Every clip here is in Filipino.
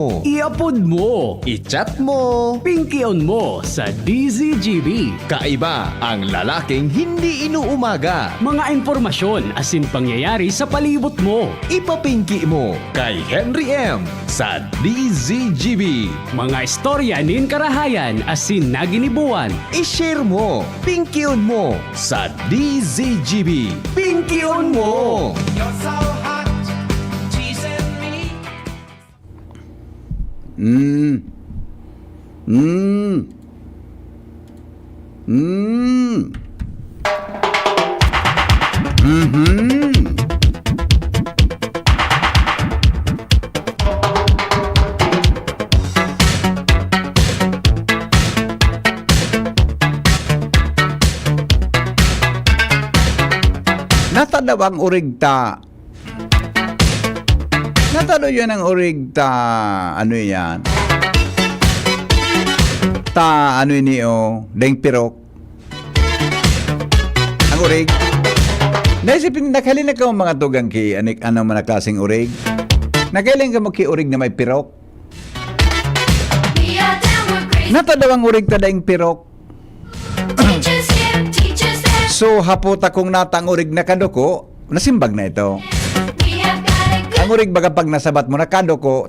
I-upload mo, I-chat mo. pinky-on mo sa DZGB. Kaiba ang lalaking hindi inuumaga. Mga impormasyon asin pangyayari sa palibot mo. Ipapinki mo kay Henry M. sa DZGB. Mga istorya nin karahayan asin naginibuan. I-share mo, pinky-on mo sa DZGB. Pinky-on mo! You're so hot, teasing me. Natanaw ang urigta. Natanaw yun ang urigta. Ano yan? Ano yun niyo? Deng pirok. Ang urig. Naisipin, nakalin na ka mga tugang ki, anong mga klaseng urig? Nakalin ka mo ki urig na may pirok? Natanaw ang urig ta deng pirok. So, hapot akong natang urig na kadoko, nasimbag na ito. Ang urig baga pag nasabat mo na kadoko,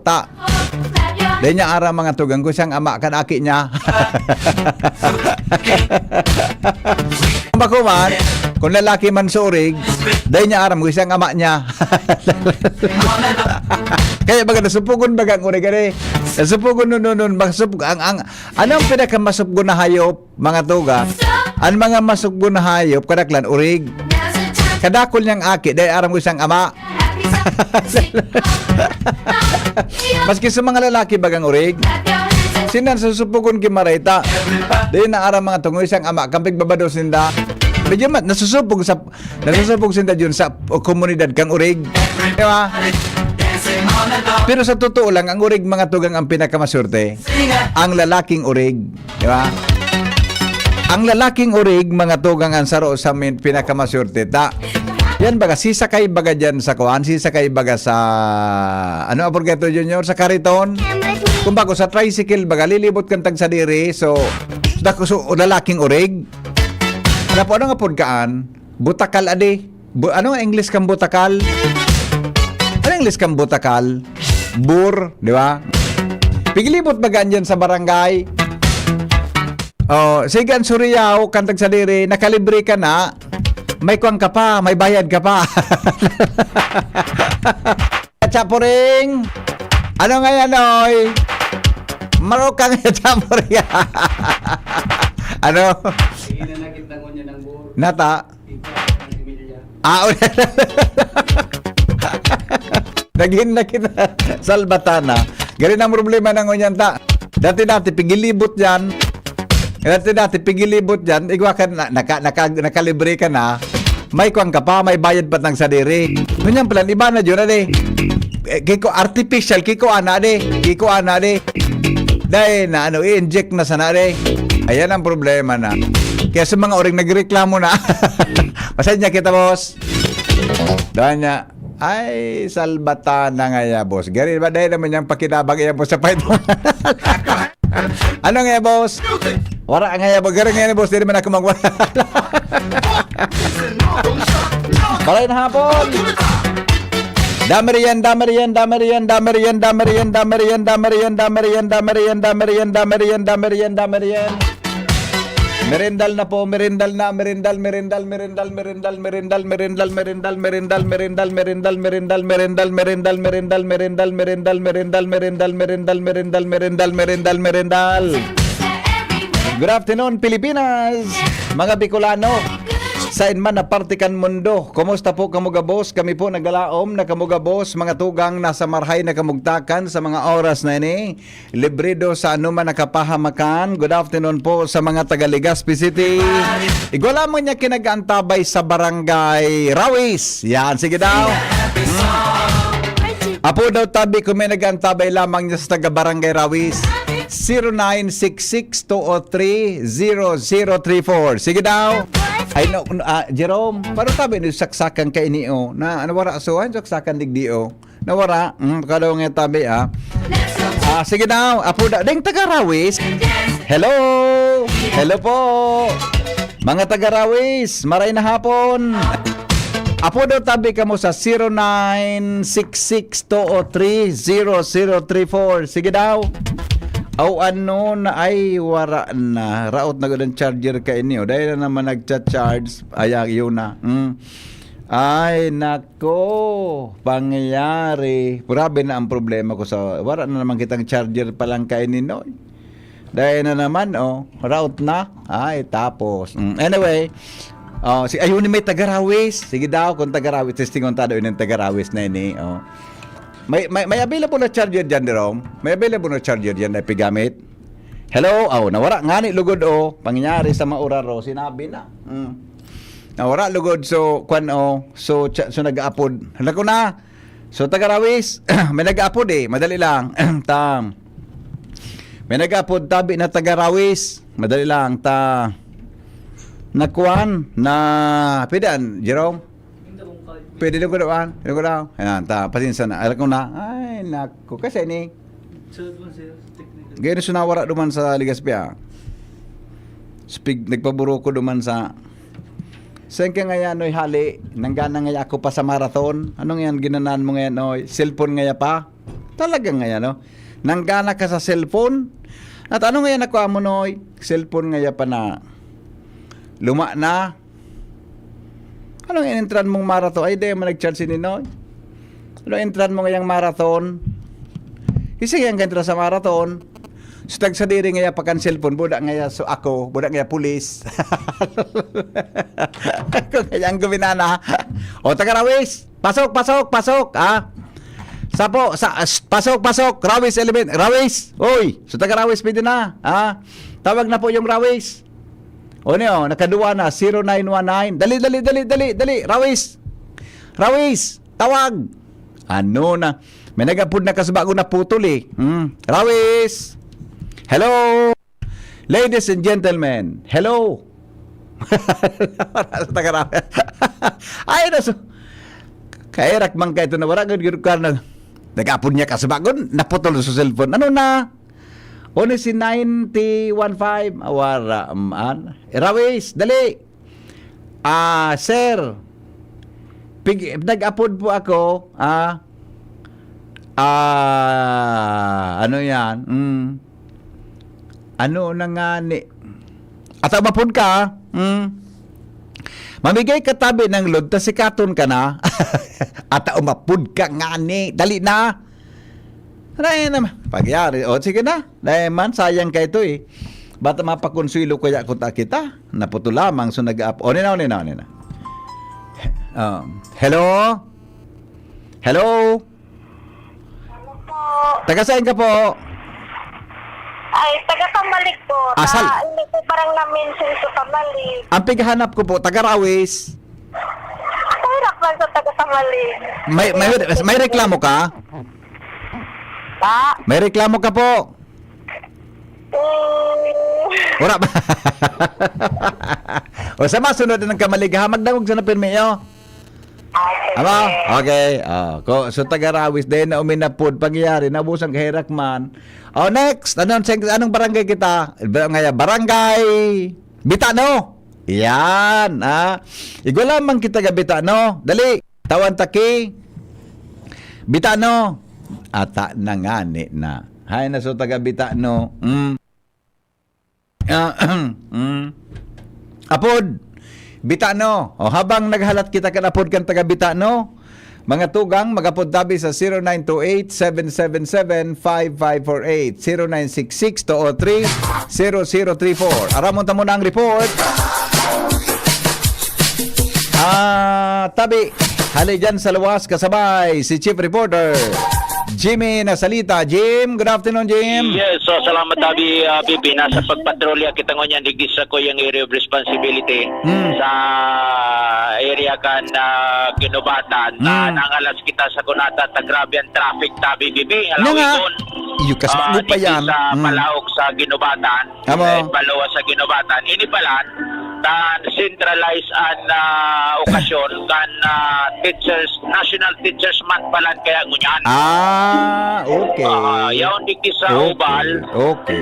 dahil niya ara mga tugang ko siyang ama kan aki niya. Bako man, kung lalaki man sa urig, dahil niya ara mo siyang ama niya. Kaya baga nasupugon baga ang urig ani. Nasupugon nun anong pinakamasupgon na hayop mga tugang? Ang mga masugbo na hayop, kadaklan, urig. Kadakol niyang aki, dahil aram ko isang ama. Maski sa mga lalaki bagang urig, sinan susupugon kimarita. Dahil na aram mga tungo isang ama, kampig babado sinda. Medyo mat, nasusupog sinda dyan sa komunidad kang urig. Diba? Pero sa totoo lang, ang urig mga tugang ang pinakamasurte. Ang lalaking urig. Diba? Ang lalaking urig, mga tugang ang saro sa pinakamasurte. Yan baga, sisakay baga dyan sa kuhan, sisakay baga sa, ano aporgeto junior, sa kariton. Kung bago sa tricycle baga, lilibot kantag sa diri, so lalaking urig. Ano po, ano nga podkaan? Butakal ade. Ano nga English kang butakal? Ano English kang butakal? Bur, di ba? Pigilibot baga dyan sa barangay. Oh, sigan Suryaw, kantag sa diri, nakalibre ka na, may kuwang ka pa, may bayad ka pa. Chapuring, ano nga yan, oy? Marokang chapuring. Ano? Nata? Naging na kita salbatana. Ganun ang problema ng unyan ta. Dati-dati, pigilibot yan. Dati pigilibot dyan, igwa ka nakalibre ka na, may kuwang ka pa, may bayad pa ng sadiri. Ganyan pala, iba na dyan, kiko artificial, kiko ana de. Dahil na, i-inject na sana de. Ayan ang problema na. Kaya sa mga oring nagreklamo na, pasad niya kita, boss. Dahil niya, ay, salbatana nga ya, boss. Gari ba dahil naman yung pakinabang iya, boss, sa pahit mo. Ano nga ya, boss? Wala nga ya, bagara nga ya, boss. Di naman ako magwala. Balay na hapon. Damarian. Merendal na po, merendal. Good afternoon, Pilipinas, mga Bicolano. Sain man na partikan mundo. Kumusta po kamuga boss? Kami po nagalaom na kamuga boss, mga tugang nasa marhay na kamugtakan sa mga oras na ini. Librido sa anuman nakapahamakan. Good afternoon po sa mga taga Legazpi City. Igwala mo niya kinagantabay sa barangay Rawis. Yan, sige daw. Apo daw tabi kung may nagantabay lamang niya sa taga barangay Rawis. 0966-203-0034. Sige daw. Ay no, Jerome, paano tabi ni saksakan kay niyo na nawara asuhan saksakan digdio. Nawara, kadaw nga tabi Sige daw. Apo da. Deng taga-Rawis. Hello. Hello po. Mga taga-Rawis. Maray na hapon. Apo daw tabi ka mo sa 0966-203-0034. Sige daw. Aw ano na ay wara na. Raot na gudang charger ka inyo. Dahil na naman nagcha-charge. Ayak yun na. Ay, nako, pangyayari. Grabe na ang problema ko sa... Wala na naman kitang charger pa lang kainin, no? Dahil na naman, route na. Ay, tapos. Anyway, si ayun may taga-Rawis. Sige daw, kung taga-Rawis, testing on tado yun yung taga-Rawis na yun, May available na charger dyan, Jerome? May available na charger dyan na pigamit? Hello? Nawara nga ni lugod, pangyayari sa mauraro. Sinabi na. Wala lugod so so nag-upload. Hala ko na. So taga-Rawis, may nag-upload madali lang. May nag-upload tabi na taga-Rawis. Madali lang nakuan na pidan, Jerome. Pwede ko daw. Ayan, pasinsa na. Alam ko na. Ay, nako kasi ni. Gaya na sunawara duman sa Ligaspia. Nagpaburo ko duman sa saan ka ngayon, hali? Nanggana nga ako pa sa marathon. Anong yan, ginanan mo ngayon, cellphone nga pa? Talaga ngayon, Nanggana ka sa cellphone? At ano ngayon ako amo, cellphone nga pa na luma na? Anong in-entran mong marathon? Ay, di mo nag-charge ni Noy. Anong in-entran mo ngayang marathon? Kasi nga entra sa marathon. Stag sa diri nga pa kan cellphone budak nga so ako budak nga pulis. Ako kaya ang guminana. Taga-Rawis, pasok. Sapo, pasok, Rawis element, Rawis. Oy, so taga-Rawis pwede na. Tawag na po yung Rawis. Nakaduwa na 0919. Dali, Rawis, tawag. Ano na? May nagapud na kasbago na putol Rawis. Hello, ladies and gentlemen. Hello. Ay, naso. Kairak man kayo ito na wala. Nag-apod niya kasbagon. Naputol sa cellphone. Ano na? Ono si 9015. Awara. Rawis, dali. Sir. Nag-apod po ako. Ano yan? Ano na nga ni? At mapun ka, mamigay ka tabi ng load, tas sikaton ka na. At umapun ka nga ni. Dali na. Dahil naman. Pagyari. Sige na. Dahil man, sayang ka ito Bata mapakonsuelo kaya ko kita. Naputo lamang so nag-up. Nina. Hello? Hello? Ano po? Taga saan ka po? Ay, taga-Tamalik po. Asal? Hindi ko parang na-mention sa Tamalik. Ang pighanap ko po, taga-Rawis. Hirap lang sa taga-Tamalik. May reklamo ka? Pa? May reklamo ka po? Wala ba? O sa masunod ng kamaligha, magdamog sa napirmiyo. Ama? Okay. So taga-Rawis din na uminapod pangyayari nabusang kahirak man. Next, anong barangay kita? Barangay Bitano. Yan, Igo lamang kita ga Bitano. Dali, tawan taki. Bitano. Ata na nga na. Hay na so taga Bitano. Apod. Bitano. Habang naghalat kita kanapod kan taga Bitano, mga tugang magapod tabi sa 0928-777-5548 0966-203-0034. Aramon ta muna ang report. Tabi, hali dyan sa luwas kasabay si Chief Reporter Jimmy Nasalita. Jim, good afternoon, Jim. Yes, so salamat tabi, Bibi. Nasa pagpatrolya kita ngunyan, digisa ko yung area of responsibility sa area kan Ginubatan. Nangalas kita sa kunata, grabe ang traffic tabi, Bibi. Alawi doon. Yukas mo pa yan. Sa Palaok sa Ginubatan. Balawa sa Ginubatan. Ini pala, centralized an okasyon kan National Teachers Month pala kaya ngunyan. Okay. Yaon di sa ubal. Okay.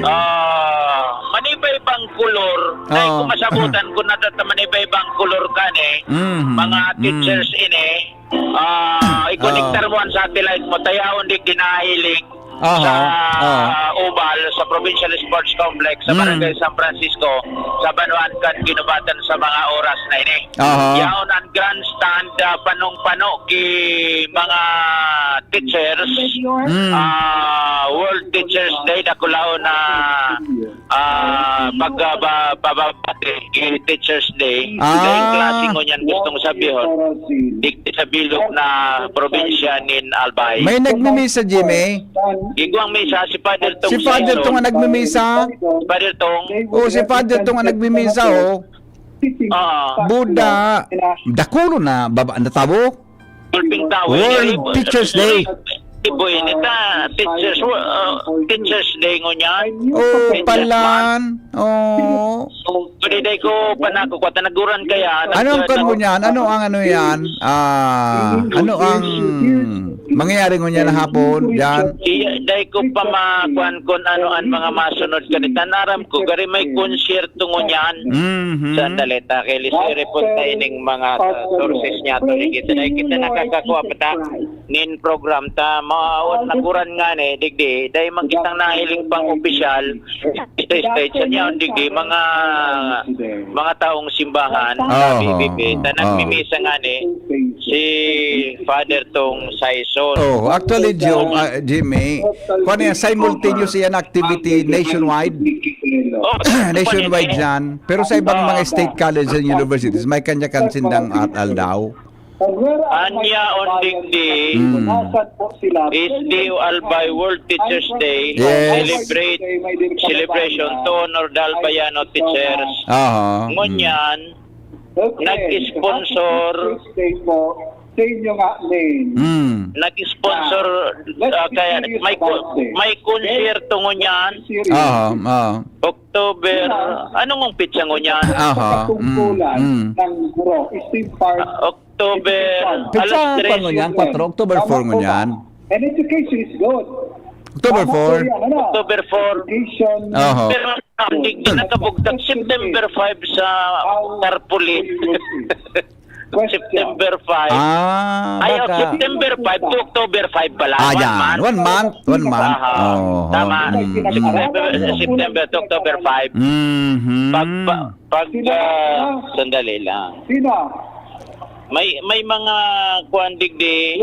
Manibay-ibang kulor. Dahil kung masabutan ko na manibay-ibang kulor kan mga teachers ini, i-connectar mo ang satellite mo, tayaon di ginahiling sa Ubal, sa Provincial Sports Complex, sa Barangay San Francisco, sa Banuan kan ginubatan sa mga oras na ini. Yaon ang grandstand, panong-pano ki mga teachers, World Teachers Day, nakulao na pagbabati ki Teachers Day. Dahil klase ko niyan gustong sabihin, digti sa bilog na probinsya nin Albay. May nagmimisa, Jimmy? Igwang misa si Father Tong. Si Father Tong ang nagmimisa? Father Tong. Si Father Tong ang nagmimisa, Buddha. Dakulo na, baba, natabo? Tulping tao. World Teachers Day. Ibo inita, Teachers Day ngunya. Palan. Pwede day ko panako ko tanaguran kaya. Ano ang kanmo niyan? Ano ang ano yan? Ano ang mangyayari ngunyan na hapon diyan? Day ko pa makuan kon ano ang mga masunod kanita naram ko gari may konsyerto ngunyan. Sa daleta kay lisire punta ining mga sources niya to kita nakakakuha pa nin program ta maawat naguran nga ni digdi day magkitang nahiling pang opisyal stage sa niya digdi mga taong simbahan BBB ta nagmimisa nga ni si Father Tong Saison. Actually Jimmy, kung yan simultaneous yan activity nationwide. Nationwide yan. Pero sa ibang mga state colleges and universities may kanya-kanya sindang atal daw. Anya on digdi is the Albay World Teachers Day. Celebration to honor the Albayano teachers. Ngunyan nag-sponsor nag-sponsor kaya may konsyerto ngunyan. October anong pitsa ngunyan? October Pitsa pa ngunyan, 4 October 4 ngunyan. And education is good. October 4. October 4. Pero hindi nakabugtag September 5 sa Tarpaulin. September 5. September 5 to October 5 pala. Yan. 1 month. 1 month. Tama. September to October 5. Sandali lang. May mga kuandigdi,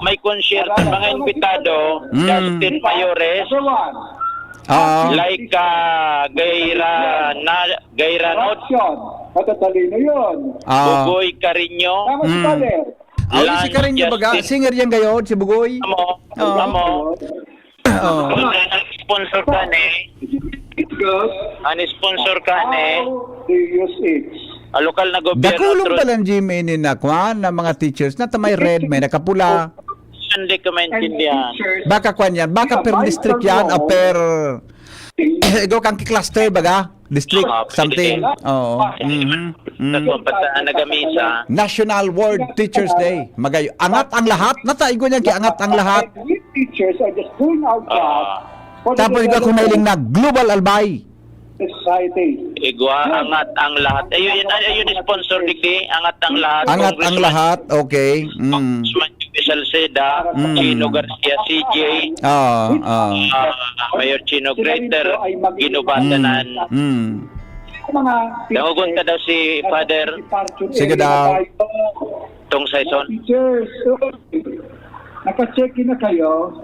may konsyerto, mga invitado, Justin Mayores, Laika Gayranot, Matatalino yun. Bugoy Carino, Si Carino baga, singer yan gayon, si Bugoy. Amo. Sponsor ka ni. Sponsor ka ni. Lokal na gobyerno. Dakulong palang Jimmy ni Nakwan ng mga teachers na tamay red, may nakapula. Hindi ka maintindihan. Baka kwan yan, baka per district yan o per ego kang cluster baga, district something. Nagamisa. National World Teachers Day. Magayo. Angat ang lahat. Nataigo niyan kaya angat ang lahat. Teachers are just doing our job. Tapos ikaw kung nailing na Global Albay. Society. Igwa, angat ang lahat. Ayun sponsor digdi, angat ang lahat. Angat ang lahat, okay. Congressman Special Seda, Chino Garcia CJ, Mayor Chino Greater, ginubatanan. Nangugunta daw si Father. Sige daw. Tong Saison. Teachers, naka-check in na kayo.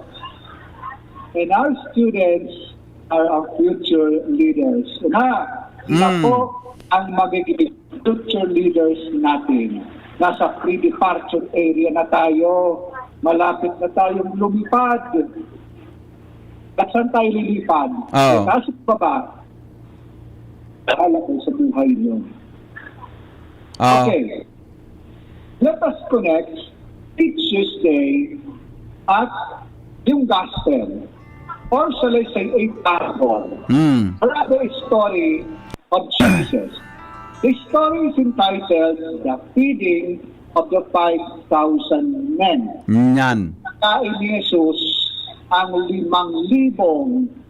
And our students are our future leaders. Sila po ang magiging future leaders natin. Nasa pre-departure area na tayo. Malapit na tayong lumipad. At saan tayo lilipad? Nasa baba. Bahala ko sa buhay nyo. Okay. Let us connect Teachers Day at yung gospel. Or shall I say a parable? Rather a story of Jesus. The story is entitled The Feeding of the 5,000 Men. Yan. Nakain ni Jesus ang 5,000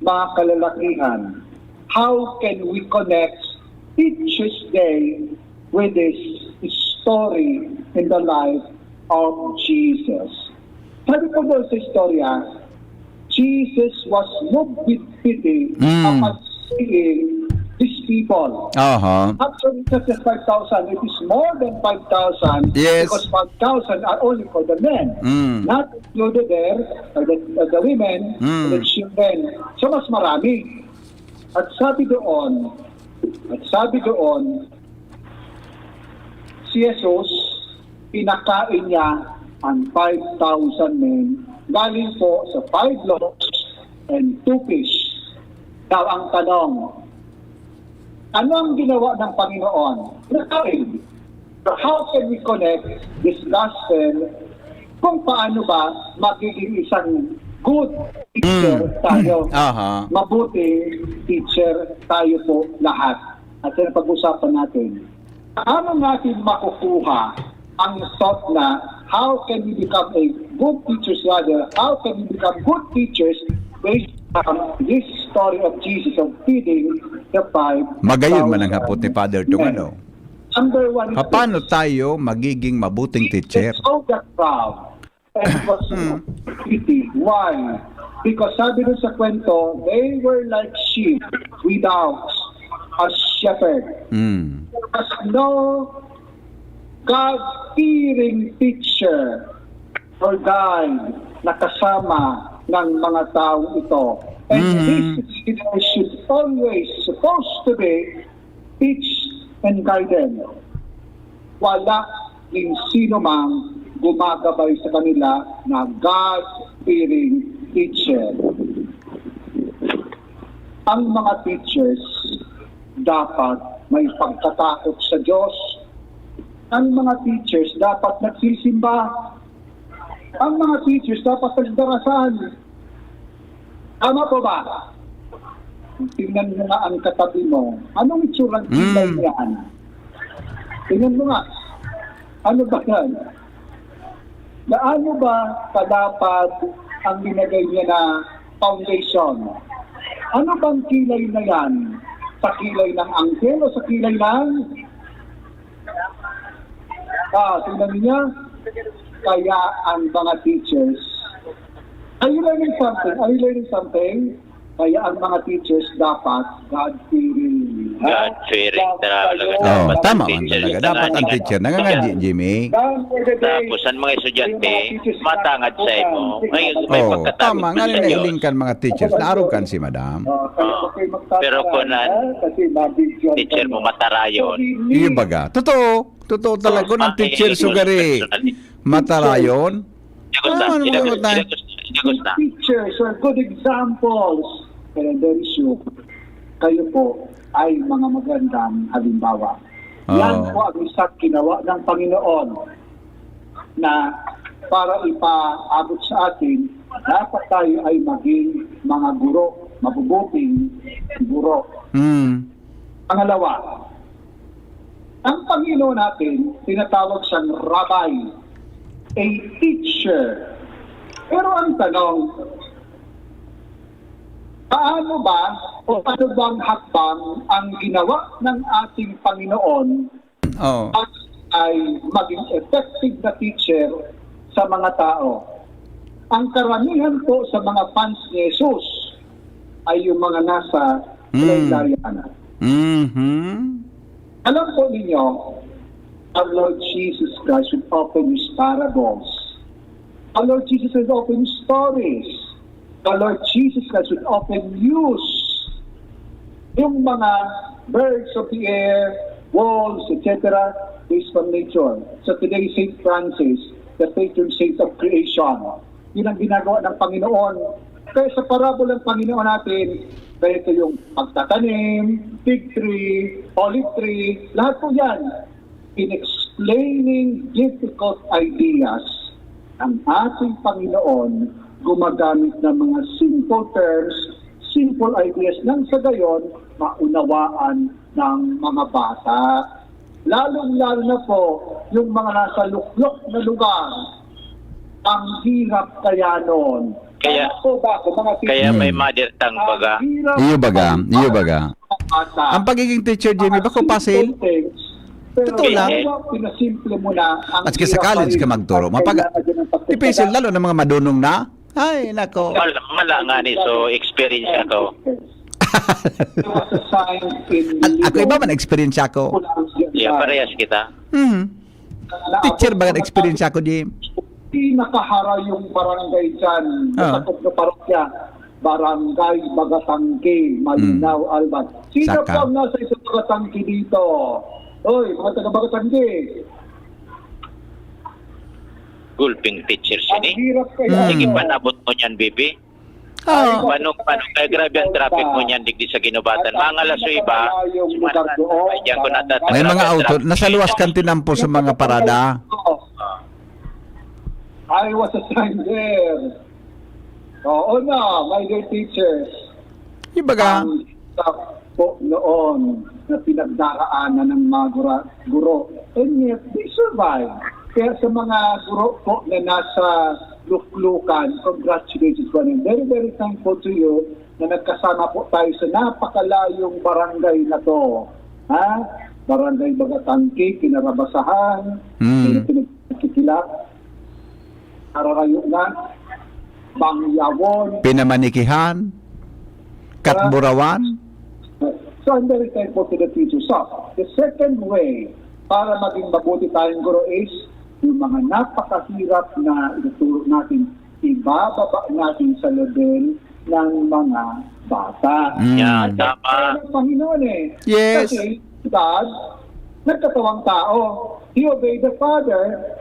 mga kalalakihan. How can we connect Teacher's Day with this story in the life of Jesus? Sabi ko doon sa istorya, Jesus was moved with pity upon seeing these people. Actually, it's just 5,000. It is more than 5,000 Yes. because 5,000 are only for the men. Not included there are the women, the children. So, mas marami. At sabi doon, si Jesus, pinakain niya ang 5,000 men galing po sa 5 loaves and 2 fish. Daw ang tanong, ano ang ginawa ng Panginoon? Nakain. So how can we connect this gospel kung paano ba magiging isang good teacher tayo? Mabuti teacher tayo po lahat. At yan pag-usapan natin. Paano natin makukuha ang thought na how can we become a good teachers rather? How can we become good teachers based on this story of Jesus of feeding the 5,000? Magayon man ang hapot ni Father itong ano. Number 1 is Paano tayo magiging mabuting teacher? So that crowd and it was pity. Why? Because sabi doon sa kwento, they were like sheep without a shepherd. There was no God-fearing teacher or guide na kasama ng mga tao ito. And this should always supposed to be teach and guide them. Wala din sino mang gumagabay sa kanila na God-fearing teacher. Ang mga teachers dapat may pagkatakot sa Diyos. Ang mga teachers dapat nagsisimba. Ang mga teachers dapat nagdarasan. Tama po ba? Tingnan mo nga ang katabi mo. Anong itsurang kilay niyan? Tingnan mo nga. Ano ba yan? Gaano ba kadapat ang binagay niya na foundation? Ano bang kilay na yan? Sa kilay ng angkel o sa kilay ng... tingnan niya. Kaya ang mga teachers, are you learning something? Kaya ang mga teachers dapat God-fearing. God-fearing talaga. Tama man talaga. Dapat ang teacher. Nangangadji, Jimmy. Tapos ang mga estudyante, matangad sa imo. May pagkatakot Tama. Nga sa rin Diyos. nailing kan mga teachers. Naarugan si Madam. Pero kung teacher mo matarayon, Iyo baga. Totoo. Totoo talaga. Kung ang teacher sugari matarayon. Teachers are good examples. Pero very sure, kayo po ay mga magandang halimbawa. Yan po ang isang ginawa ng Panginoon na para ipaabot sa atin, dapat tayo ay maging mga guro, mabubuting guro. Pangalawa, ang Panginoon natin, tinatawag siyang rabbi, a teacher. Pero ang tanong, paano ba o ano bang hakbang ang ginawa ng ating Panginoon ay maging effective na teacher sa mga tao? Ang karamihan po sa mga fans ni Jesus ay yung mga nasa Laylayan. Alam po ninyo, our Lord Jesus Christ would open His parables. Our Lord Jesus would open stories. Our Lord Jesus Christ would open news. Yung mga birds of the air, wolves, etc. based on nature. So today, St. Francis, the patron saint of creation, yun ang ginagawa ng Panginoon. Kaya sa parable ng Panginoon natin, kaya ito yung pagtatanim, fig tree, olive tree, lahat po yan. In explaining difficult ideas, ang ating Panginoon gumagamit ng mga simple terms, simple ideas nang sa gayon maunawaan ng mga bata. lalong-lalo na po yung mga nasa luklok na lugar, ang hirap kaya nun. Kaya- Ano po ba ako, mga Kaya teacher? may mother tongue baga. Ang hirap Iyo baga, iyo baga. bata. Ang pagiging teacher, Jimmy, bako pasil? Pero Totoo lang. pinasimple mo na ang At sa hirap college pa ka rin. magturo. Ang kailangan din ng pagtitiyaga. Tipisil, lalo ng mga madunong na. Ay, nako. Mala nga ni, so experience ako. There was a sign in Ako iba man experience ako. Yeah, parehas kita. Teacher ba ang experience ako, Jim? Pinakahara yung barangay dyan, Ah. sa na parokya, Barangay Bagatangke, Malinaw, Albat. Sino Saka. po ang nasa isang Bagatangke dito? Hoy, mga taga Bagatangke. Gulping teacher Ang sini. hirap kaya. Sige, panabot mo niyan, bibi. Oh. Paano kaya grabe ang traffic mo niyan digdi sa ginubatan. Mga laso iba, diyan ko natatag. May mga auto, nasa luwas kantinan po sa mga parada. I was assigned there. Oo na, my dear teachers. Ibaga, Ang staff po noon na pinagdaraanan ng mga guro. And yet, they survive. Kaya sa mga guro po na nasa luklukan, congratulations po. I'm very, very thankful to you na nagkasama po tayo sa napakalayong barangay na to. Ha? Barangay Bagatangke, Kinarabasahan, Pinagkikilap, Ararayunan, Bangyawon. pinamanikihan, katburawan. So I'm very thankful to the teachers. So, the second way para maging mabuti tayong guro is yung mga napakahirap na ituturo natin, ibababa natin sa level ng mga bata. Yan, tama. Kaya ng Panginoon eh. Yes. Kasi God, nagkatawang tao. He obeyed the Father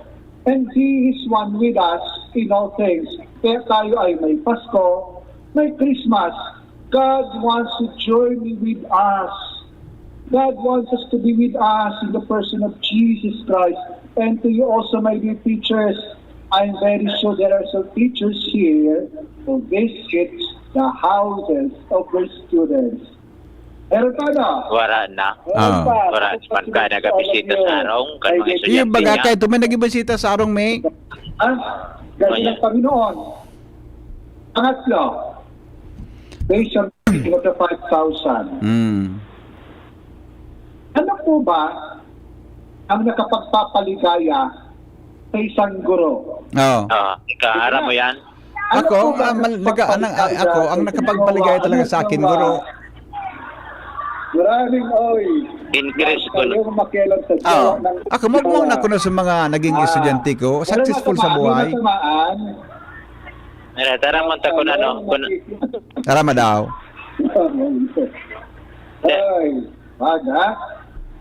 and He is one with us in all things. Kaya tayo ay may Pasko, may Christmas. God wants to journey with us. God wants us to be with us in the person of Jesus Christ. And to you also, my dear teachers, I'm very sure there are some teachers here who visit the houses of their students. Meron ka na? Wara na. Ah. Wara, man ka nagabisita sa arong, kan mga estudyante Ibaga, niya. kahit may nagibasita sa arong may. Ha? Ganyan ng Panginoon. Pangatlo, based on the 5,000. Ano po ba ang nakapagpapaligaya sa isang guro? Oo. Ikaara mo yan. Ano Ako, po ba ang ako, ang nakapagpaligaya talaga sa akin, guro. Maraming oy. Increase ko. Kayong makialam sa Oo. jowa ng... Ako, magmong na ko na sa mga naging estudyante ko. Successful sa buhay. Tara man ta ko na no. Tara daw. Ay, baga.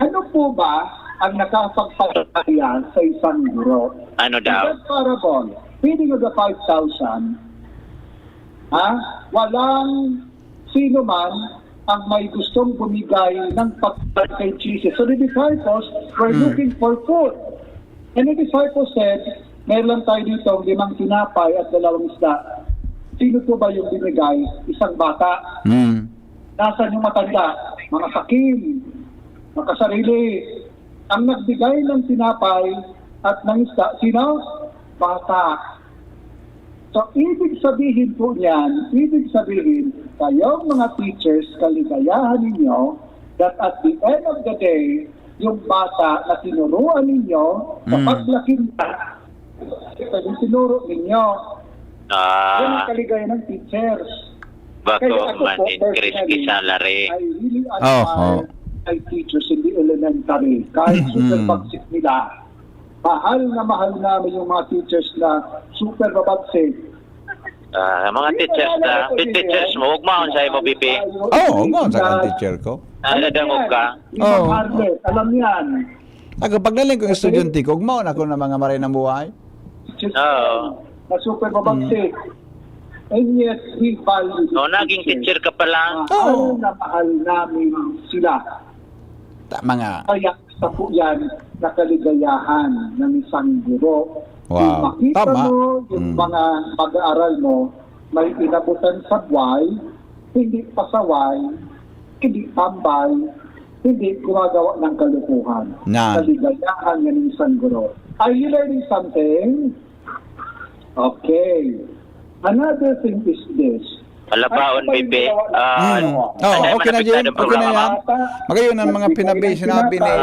Ano po ba ang nakapagpaligaya sa isang guro? Ano daw? That parable, feeding of the 5,000, walang sino man ang may gustong bumigay ng pagkain kay Jesus. So the disciples were looking for food. And the disciples said, meron tayo dito 5 tinapay at 2 isda. Sino po ba yung binigay? Isang bata. Nasaan yung matanda? Mga sakim, makasarili. Ang nagbigay ng tinapay at ng isda, sino? Bata. So, ibig sabihin po niyan, kayong mga teachers, kaligayahan ninyo that at the end of the day, yung bata na tinuruan ninyo, sa paglaki na, yung tinuro ninyo, yan ang kaligayahan ng teachers. Bako man increase ki salary. I really admire my teachers in the elementary. Kahit super bagsik nila. Mahal namin yung mga teachers na super babagsik. Mga teachers mo, huwag maon sa imo, Bibi. Oo, mo sa kang teacher ko. Nadamog ka. Imam Arlet, alam yan. Ako, pag naling ko estudyante ko, gmaon ako ng mga maray ng buhay. Teachers Oo. na super babagsik. And yet, we value No, naging teacher ka pala. Mahal na mahal namin sila. Mga, Kaya sa po yan na kaligayahan ng isang guro. Wow. Kung makita Tama. mo yung mga pag-aaral mo, may inabutan sa buhay, hindi pasaway, hindi tambay, hindi gumagawa ng kalukuhan. Na. Kaligayahan yan ng isang guro. Are you learning something? Okay. Another thing is this. Malabaon, Bibi. Okay na, Jim. Okay na yan. Magayon ang mga pinabi, sinabi ni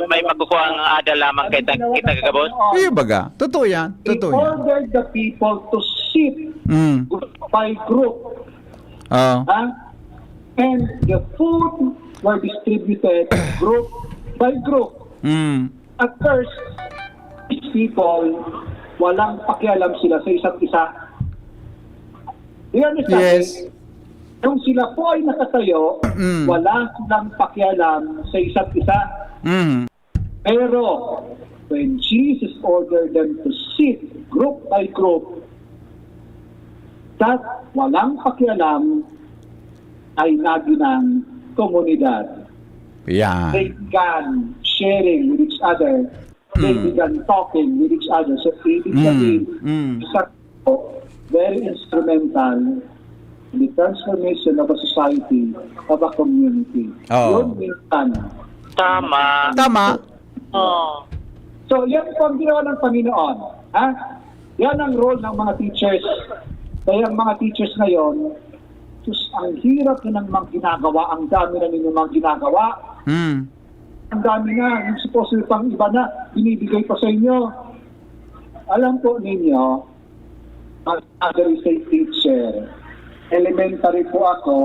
May magkukuha ang ada lamang kita kagabon. Iyo baga. Totoo yan. He Totoo yan. ordered the people to sit group by group. Oo. Huh? And the food were distributed group by group. At first, these people, walang pakialam sila sa isa't isa. Do you understand? Yes. Nung sila po ay nakatayo, wala silang pakialam sa isa't isa. Pero, when Jesus ordered them to sit group by group, that walang pakialam ay naginang komunidad. Yan. They began sharing with each other. They began talking with each other. So, ibig sabihin, isa po, very instrumental in the transformation of a society, of a community. Oo. Yun minsan. Tama. Tama. So, yan po ang ginawa ng Panginoon. Ha? Yan ang role ng mga teachers. Kaya ang mga teachers ngayon, sus, ang hirap na ng mga ginagawa, ang dami na ninyong mga ginagawa. Ang dami na, yung supposedly pang iba na, binibigay pa sa inyo. Alam po ninyo, as mother is a teacher, elementary po ako,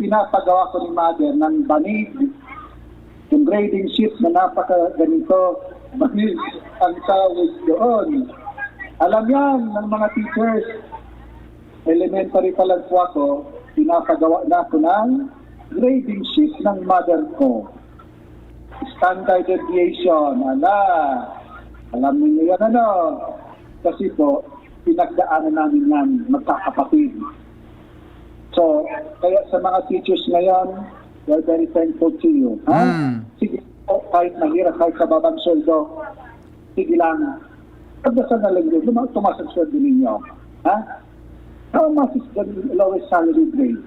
pinapagawa ko ni mother ng banig, yung grading sheet na napaka ganito, banig ang tawag doon. Alam yan ng mga teachers, elementary pa lang po ako, pinapagawa na ako ng grading sheet ng mother ko. Standard deviation, alam niyo yan kasi po, pinagdaanan namin yan, magkakapatid. So, kaya sa mga teachers ngayon, we're very thankful to you. Ha? Sige po, kahit mahirap, kahit sa babang sweldo, sige lang, pagdasal na lang yun, tumas ang sweldo ninyo. Ha? How much is the lowest salary grade?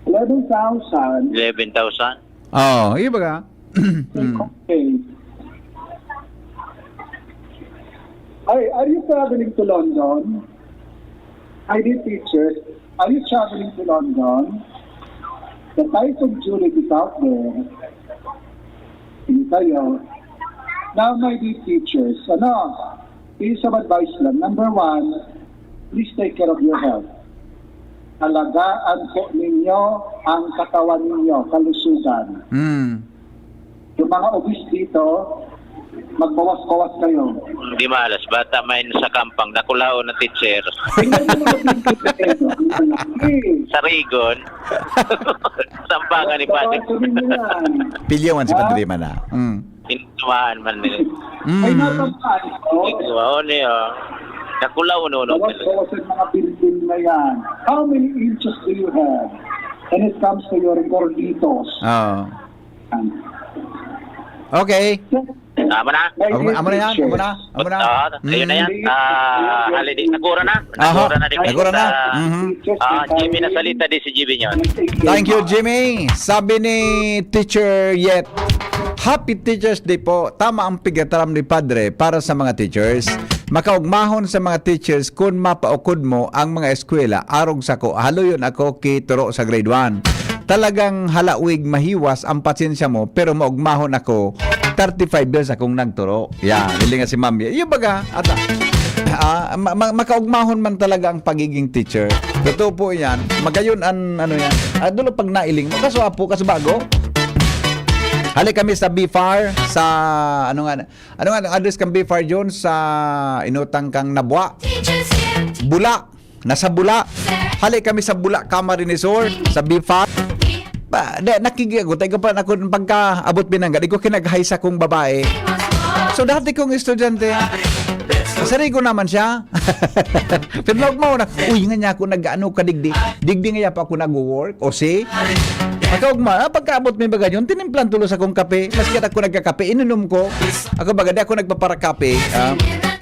11,000. 11,000. Oo. Iyo baga. Okay. Are you traveling to London? I did teachers. Are you traveling to London? The Typhoon Zurich is out there. Hindi tayo. Now, my dear teachers, piece of advice lang. Number one, please take care of your health. Alagaan po ninyo ang katawan ninyo, kalusugan. Yung mga obese dito, magbawas-bawas kayo. Hindi malas. Bata may sa kampang. Nakulao na teacher. Tingnan mo naman yung Sa Rigon. Sampangan ni Padre. Pilyawan si Padre Mana. Pinutumaan man nila. Ay, natampan ko. Oo niyo. Nakulao no. Bawas-bawas yung mga building na yan. How many inches do you have? And it comes to your gorditos. Oo. Okay. Tama na. Amo na yan. Ayun na yan. Holiday. Nagura na. Nagura na. Jimmy nasalita di si Jimmy nyo. Thank you, Jimmy. Sabi ni Teacher Yet, Happy Teachers Day po. Tama ang pigataram ni Padre para sa mga teachers. Makaugmahon sa mga teachers kung mapaukod mo ang mga eskwela arog sa ko. Haluyon ako kituro sa grade 1. Talagang halawig mahiwas ang pasensya mo pero maugmahon ako 35 years akong nagturo. Yan, hindi nga si Ma'am. Yung baga, makaugmahon man talaga ang pagiging teacher. Totoo po yan. Magayon ano yan. Dulo pag nailing mo, kaswapo, kasbago. Hali kami sa BFAR sa ano nga address kang BFAR John sa inutang kang Nabwa. Bula, nasa Bula. Hali kami sa Bula Camarines sa BFAR. Nakigigo tayo pa ako pagka-abot binangga di ko kinaghay sa kong babae. So dati kong estudyante sarigo naman siya. Pero mo na uy nga niya ako nag-ano kadigdi nga pa ako nag-work o si Pagkaugma, pagkaabot may baga yun, tinimplan tulo sa kong kape. Maski ako nagkakape, ininom ko. Ako baga, di ako nagpaparakape.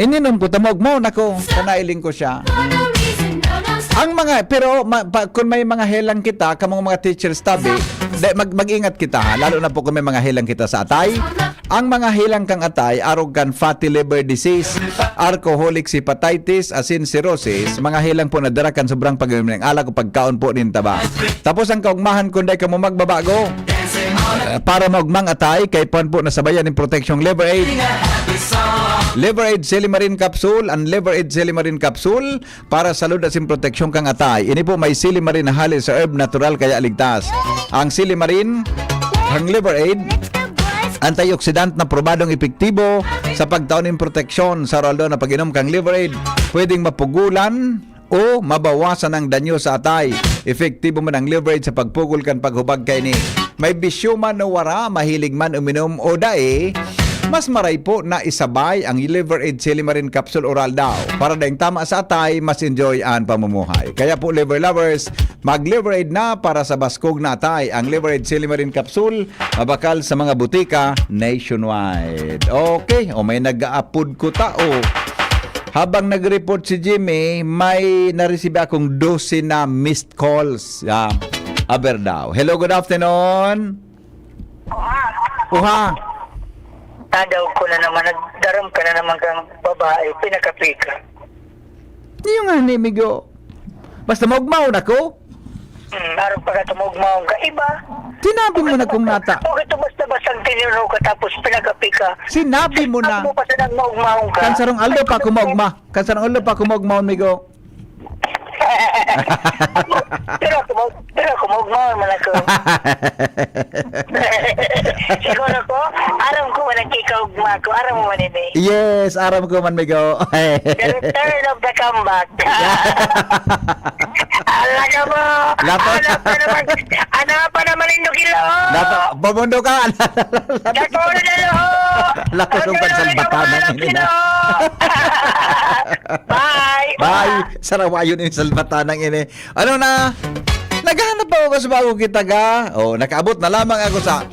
Ininom ko, tamog mo, nako, kanailing ko siya. Ang mga, pero kung may mga helang kita, kamong mga teachers tabi, mag-ingat kita ha, lalo na po kung may mga helang kita sa atay. Ang mga helang kang atay, arrogant fatty liver disease, alcoholic hepatitis, asin cirrhosis, mga helang po na darakan sobrang pag-inom ng alak o pagkaon po din taba. Tapos ang kaugmahan kung dahil ka mo magbabago, para maugmang atay, kay puan po nasabayan ng protection liver aid. Liver Aid Silimarin Capsule and Liver Aid Silimarin Capsule para salud asin proteksyon kang atay. Ini po may Silimarin na hali sa herb natural kaya ligtas. Ang Silimarin, ang Liver Aid, antioxidant na probadong epektibo sa pagtaon ng proteksyon sa roldo na pag-inom kang Liver Aid. Pwedeng mapugulan o mabawasan ang danyo sa atay. Epektibo man ang Liver Aid sa pagpugol kan paghubag kay ni. May bisyo man o wara, mahilig man uminom o dae, mas maray po na isabay ang Liver Aid Silimarin Capsule Oral daw. Para daing tama sa atay, mas enjoy ang pamumuhay. Kaya po liver lovers, mag-Liver Aid na para sa baskog na atay. Ang Liver Aid Silimarin Capsule, mabakal sa mga butika nationwide. Okay, o may nag-upload ko tao. Habang nag-report si Jimmy, may nareceive akong 12 na missed calls. Aber daw. Hello, good afternoon. Uha. Tadaw ko na naman, nagdaram ka na naman kang babae, pinakapi ka. Yung nga ni Migo. Basta maugmaw na ko. Araw pa ka tumugmaong ka, iba. Sinabi mo na kung nata. Huwag ito basta-basta tiniraw ka tapos pinakapi ka. Sinabi mo na. Ako pa sa nagmaugmaong ka. Kansarong aldo pa kumugma. Kansarong aldo pa kumugmaon, Migo. Pero ako maugmaon man ako. Siguro ko, aram ko man nagkikaugma ko, aram mo man ini. Yes, aram ko man, Migo. The return of the comeback. Alaga mo. Ano pa naman yung kilo? Pamundo ka. Dako na dalo. Lakusong ka sa batanan ini na. Bye. Bye. Sarawayon yung salbatanan ini. Ano na? Naghahanap pa ako sa bago kita ga. Nakaabot na lamang ako sa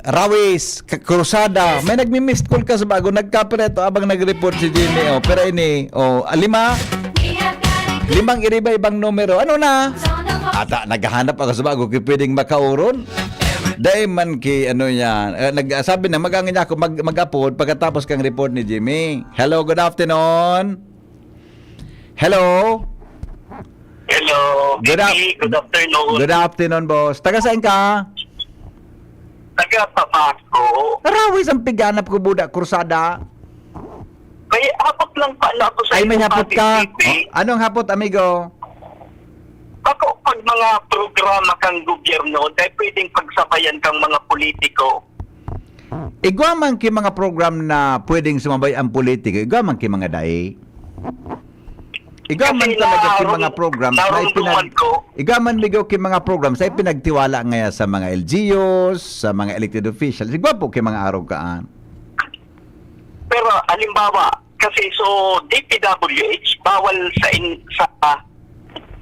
Rawis, Cruzada. May nagmi-missed call ka sa bago. Nagkapireto abang nag-report si Jimmy. Pero ini, 5. 5 iba-ibang numero. Ano na? Ata, naghahanap ako sa bago. Kaya pwedeng makauron. Dahil man ki, ano yan. Sabi na, mag-angin ako mag-upload pagkatapos kang report ni Jimmy. Hello, good afternoon. Hello. Hello, Good good afternoon. Good afternoon, boss. Taga saan ka? Taga-Tabasco. Rawis ang piganap ko, Buda, Cruzada. May hapot lang pala ako sa Ay, may inyo, hapot Ate ka. Pipi. Anong hapot, amigo? Ako, pag mga programa kang gobyerno, dahil pwedeng pagsabayan kang mga politiko. Igwa man ki mga program na pwedeng sumabay ang politiko. Igwa man ki mga dae. Igwa man Kasi talaga ki narunong- mga program na narunungan ko. Igwa man migo ki mga program sa ipinagtiwala ngaya sa mga LGUs, sa mga elected officials. Igwa po ki mga araw kaan. Pero halimbawa, kasi so DPWH bawal sa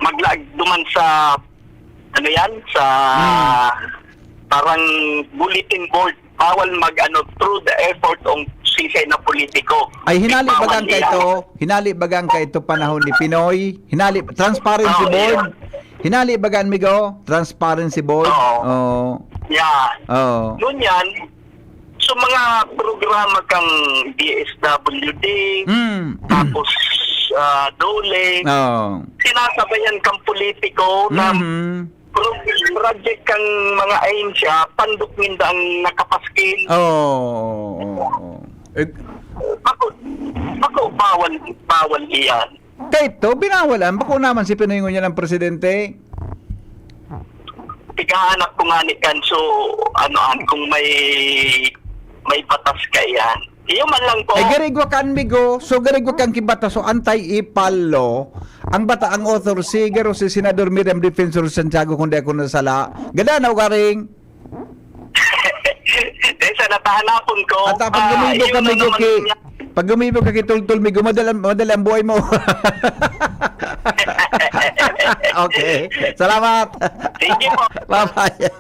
maglag duman sa ano yan sa parang bulletin board, bawal through the effort ng sisay na politiko. Ay hinali Bawal bagang yan. hinali bagang ka ito panahon ni Pinoy. Hinali Transparency Oo, Board. yun. Hinali bagan migo Transparency Board. Oo. Yan. Oh. Noon yan, so mga programa kang DSWD, tapos Dole, Oh. sinasabayan kang politiko na project kang mga ahensya, pandukmin ang nakapaskin. Ako, bawal iyan. Kahit to, binawalan. Bako naman si Pinoy niya ng presidente. Ikahanap ko nga ni Kanso, kung may batas ka yan. Iyo man lang po. Garigwa kan migo. So garigwa kang kibata. So anti-ipal law. Ang bata ang author si Senador Miriam Defensor Santiago kundi ako nasala. Ganda na garing. Sa natahanapon ko. At pag gumibo ka migo ki. Pag gumibo ka kitultul migo, madala ang buhay mo. Okay. Salamat. Thank you po. Bye-bye.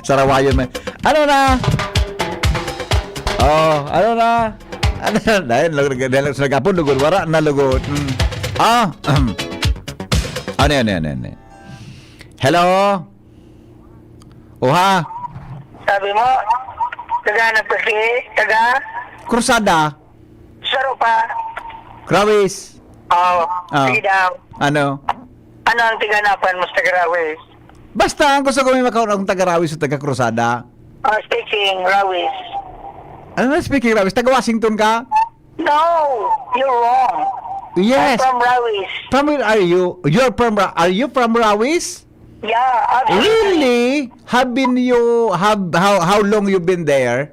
Sarawayon man. Ano na? Ano na? Dahil sa nagapon, lugod, wara na lugod. Ano. Hello? Oha? Sabi mo, taga Krusada? Saro pa. Krawis? Oo, Ah. sige daw. Ano? Ano ang tiganapan mo sa Tagarawis? Basta, ang gusto ko may makaon akong taga-Rawis o taga-Krusada. Speaking Rawis. Ano na speaking Rawis? Taga-Washington ka? No, you're wrong. Yes. I'm from Rawis. From where are you? Are you from Rawis? Yeah, absolutely. Really? How long you been there?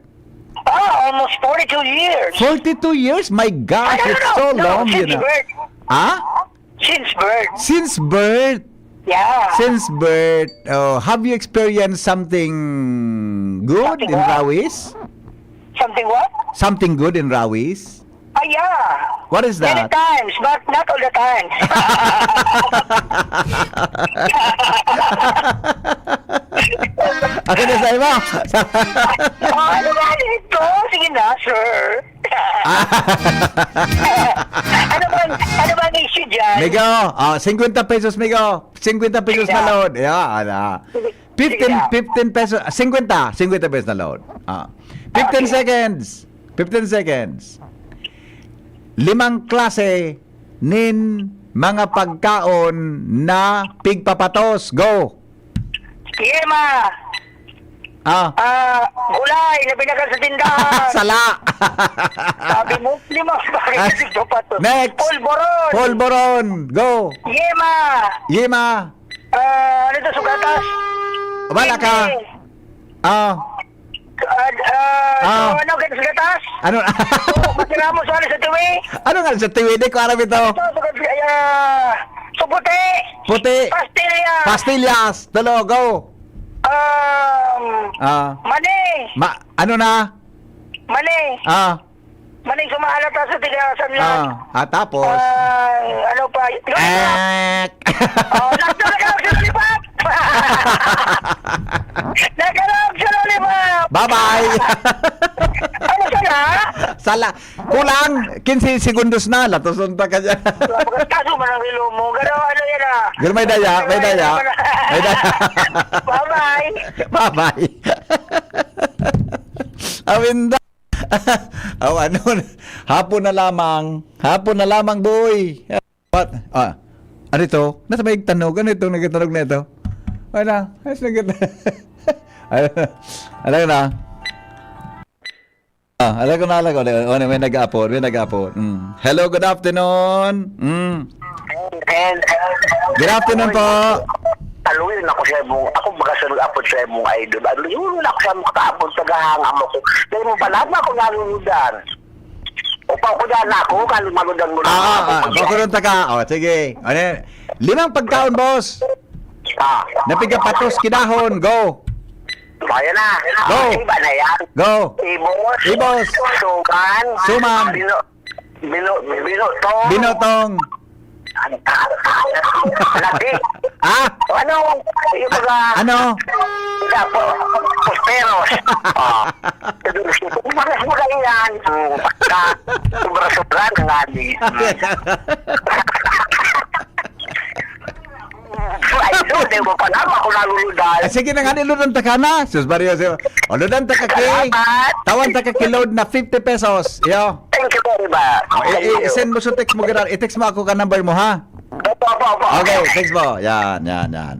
Oh, almost 42 years. 42 years? My gosh, it's so long, you since know. birth. Ah? Since birth. Since birth. Yeah. Since birth. Oh, have you experienced something good Something in what? Rawis? Something what? Something good in Rawis? Yeah. What is Many that? times, but not all the times. Ano na sa'yo mo? Ano ba ito? Sige na, sir. ano bang issue dyan? Migo, 50 pesos, Migo. 50 pesos na load. Yeah, 15 pesos. 50 pesos na load. 15 seconds. 15 seconds. 5 klase nin mga pagkaon na pigpapatos. Go. Yema. Gulay na binagal sa tindahan. Sala. Sabi mo, 5 bakit ito pa to? Next. Pulboron. Polvoron. Go. Yema. Yema. Ano ito, sugatas? Wala ka. Ano ganito sugatas? Ano? Matira mo sa sa tiwi? Ano nga sa TV? Di ko alam ito. Suputi. Puti. Pastilya. Pastillas. Dalo. Go. Mani. Ano na? Mani. Mani sumahalata sa tigasan lang. Tapos. Ano pa? Nagkalagawag sa lolipat! Nagkalagawag sa lolipat! Bye-bye! Ano sala? Sala. Kulang. 15 segundos na. Latosunta ka dyan. Kaso man ang relo mo. Gano'n ano yan ah. Pero may daya. May daya. May daya. Bye-bye! Bye-bye. Awinda. Ano? Hapon na lamang, boy. What? Ano ito? Nasa may tanog? Ano ito? Nagtanog na ito? Wala. Ayos nagtanog. Alam ko na. Alam ko na. May nag-upload. Hello, good afternoon. Good afternoon po. Aluyin ako sa mong, ako baga sa nag-upload sa mong idol. Aluyin ako sa mong kaapon sa gahangam ako. Dahil mo pala, ako naluludan. Upaw ko dyan ako, maludan mo lang. Bakulunta ka. Sige. 5 pagkaon, boss. Napigapatos, kinahon. Go. Ayan na. Go. Iba na yan. Go. Ibos. Suman. Binotong. Binotong. Laki. Ano? Yung mga... Ano? Posteros. Maras mo lang yan. Sobra-sobra ng ali. Ay, doon, di mo pa naman ako naluludal. Sige na nga, niludan ta ka na. Sus, Mario. Ludan ta ka ki. Tawan ta ka kilod na 50 pesos. Yo. Thank you very much. I-send mo sa text mo. I-text mo ako ka number mo, ha? Opo. Okay, text mo. Yan.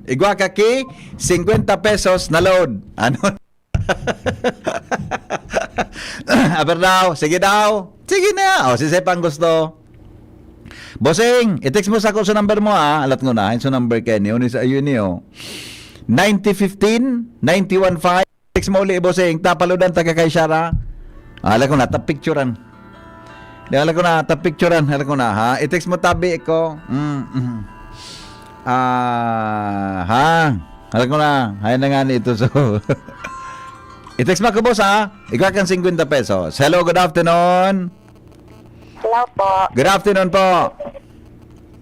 Igwa ka ki, 50 pesos na load. Ano? Aber daw. Sige daw. Sige na. Si Sepang gusto. Bossing, i-text mo sa ako sa number mo, ha? Alat ko na. Yung sa number kayo niyo. Ayun niyo. 9015-915. Text mo ulit, bossing. Tapaludan, taga kay Shara. Alam ko na, tapicturan. Alam ko na, tapicturan. Alam ko na, ha? I-text mo tabi ko. Alam ko na. Hayaan na nga ito. So. I-text mo ako, boss, ha? Ikaw kang 50 pesos. Hello, good afternoon. Hello po. Good afternoon po.